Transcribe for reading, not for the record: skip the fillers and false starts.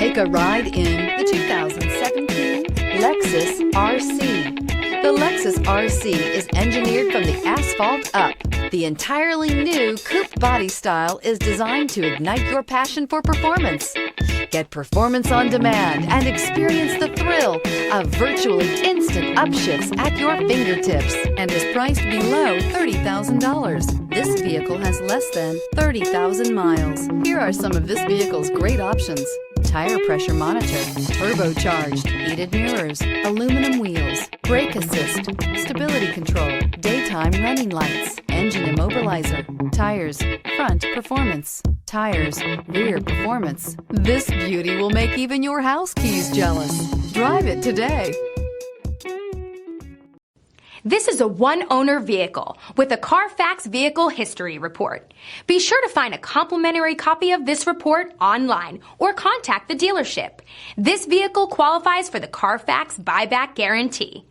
Take a ride in the 2017 Lexus RC. The Lexus RC is engineered from the asphalt up. The entirely new coupe body style is designed to ignite your passion for performance. Get performance on demand and experience the thrill of virtually instant upshifts at your fingertips and is priced below $30,000. This vehicle has less than 30,000 miles. Here are some of this vehicle's great options: tire pressure monitor, turbocharged, heated mirrors, aluminum wheels, brake assist, stability control, daytime running lights, engine immobilizer, tires, front performance, tires, rear performance. This beauty will make even your house keys jealous. Drive it today. This is a one-owner vehicle with a Carfax Vehicle History Report. Be sure to find a complimentary copy of this report online or contact the dealership. This vehicle qualifies for the Carfax Buyback Guarantee.